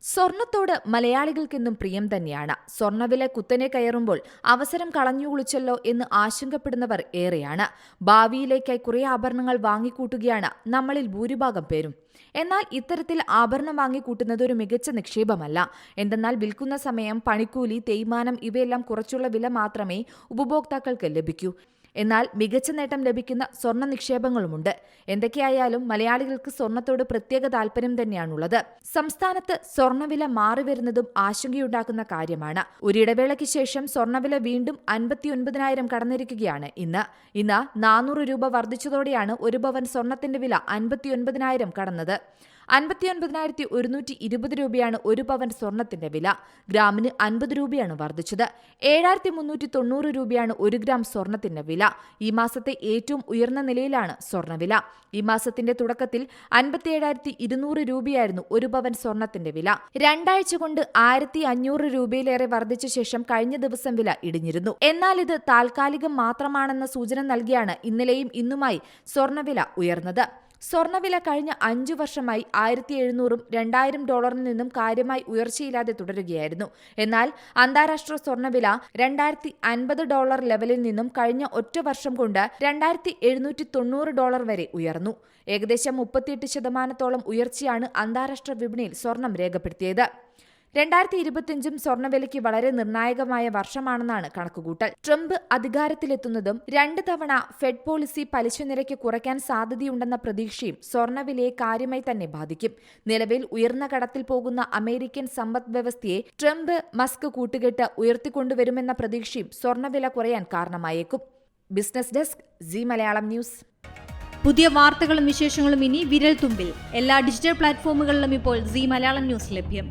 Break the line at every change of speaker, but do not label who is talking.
സ്വർണത്തോട് മലയാളികൾക്കെന്നും പ്രിയം തന്നെയാണ്. സ്വർണവില കുത്തനെ കയറുമ്പോൾ അവസരം കളഞ്ഞുകുളിച്ചല്ലോ എന്ന് ആശങ്കപ്പെടുന്നവർ ഏറെയാണ്. ഭാവിയിലേക്കായി കുറേ ആഭരണങ്ങൾ വാങ്ങിക്കൂട്ടുകയാണ് നമ്മളിൽ ഭൂരിഭാഗം പേരും. എന്നാൽ ഇത്തരത്തിൽ ആഭരണം വാങ്ങിക്കൂട്ടുന്നത് ഒരു മികച്ച നിക്ഷേപമല്ല. എന്തെന്നാൽ വിൽക്കുന്ന സമയം, പണിക്കൂലി, തേയ്മാനം ഇവയെല്ലാം കുറച്ചുള്ള വില മാത്രമേ ഉപഭോക്താക്കൾക്ക് ലഭിക്കൂ. എന്നാൽ മികച്ച നേട്ടം ലഭിക്കുന്ന സ്വർണ്ണ നിക്ഷേപങ്ങളുമുണ്ട്. എന്തൊക്കെയായാലും മലയാളികൾക്ക് സ്വർണത്തോട് പ്രത്യേക താല്പര്യം തന്നെയാണുള്ളത്. സംസ്ഥാനത്ത് സ്വർണ്ണവില മാറിവരുന്നതും ആശങ്കയുണ്ടാക്കുന്ന കാര്യമാണ്. ഒരിടവേളയ്ക്ക് ശേഷം സ്വർണ്ണവില വീണ്ടും 59,000 കടന്നിരിക്കുകയാണ്. ഇന്ന് 400 രൂപ വർദ്ധിച്ചതോടെയാണ് ഒരു പവൻ സ്വർണത്തിന്റെ വില 59,000 കടന്നത്. 59,120 രൂപയാണ് ഒരു പവൻ സ്വർണത്തിന്റെ വില. ഗ്രാമിന് 50 രൂപയാണ് വർദ്ധിച്ചത്. 7,390 രൂപയാണ് ഒരു ഗ്രാം സ്വർണത്തിന്റെ വില. ഈ മാസത്തെ ഏറ്റവും ഉയർന്ന നിലയിലാണ് സ്വർണവില. ഈ മാസത്തിന്റെ തുടക്കത്തിൽ 57,200 രൂപയായിരുന്നു ഒരു പവൻ സ്വർണത്തിന്റെ വില. 2 ആഴ്ച കൊണ്ട് 1,500 രൂപയിലേറെ വർദ്ധിച്ച ശേഷം കഴിഞ്ഞ ദിവസം വില ഇടിഞ്ഞിരുന്നു. എന്നാൽ ഇത് താൽക്കാലികം മാത്രമാണെന്ന സൂചന നൽകിയാണ് ഇന്നലെയും ഇന്നുമായി സ്വർണവില ഉയർന്നത്. സ്വർണവില കഴിഞ്ഞ 5 വർഷമായി $1,700-2,000 നിന്നും കാര്യമായി ഉയർച്ചയില്ലാതെ തുടരുകയായിരുന്നു. എന്നാൽ അന്താരാഷ്ട്ര സ്വർണവില $2,050 ലെവലിൽ നിന്നും കഴിഞ്ഞ ഒറ്റ വർഷം കൊണ്ട് $2,790 വരെ ഉയർന്നു. ഏകദേശം 38% ഉയർച്ചയാണ് അന്താരാഷ്ട്ര വിപണിയിൽ സ്വർണം രേഖപ്പെടുത്തിയത്. 2025 സ്വർണ്ണവിലയ്ക്ക് വളരെ നിർണായകമായ വർഷമാണെന്നാണ് കണക്കുകൂട്ടൽ. ട്രംപ് അധികാരത്തിലെത്തുന്നതും 2 തവണ ഫെഡ് പോളിസി പലിശ നിരക്ക് കുറയ്ക്കാൻ സാധ്യതയുണ്ടെന്ന പ്രതീക്ഷയും സ്വർണ്ണവിലയെ കാര്യമായി തന്നെ ബാധിക്കും. നിലവിൽ ഉയർന്ന കടത്തിൽ പോകുന്ന അമേരിക്കൻ സമ്പദ് വ്യവസ്ഥയെ ട്രംപ് മസ്ക് കൂട്ടുകെട്ട് ഉയർത്തിക്കൊണ്ടുവരുമെന്ന പ്രതീക്ഷയും സ്വർണ്ണവില കുറയാൻ കാരണമായേക്കും. Business desk, Zee Malayalam news.
പുതിയ വാർത്തകളും വിശേഷങ്ങളും ഇനി വിരൽ തുമ്പിൽ. എല്ലാ ഡിജിറ്റൽ പ്ലാറ്റ്ഫോമുകളിലും ഇപ്പോൾ സീ മലയാളം ന്യൂസ് ലഭ്യം.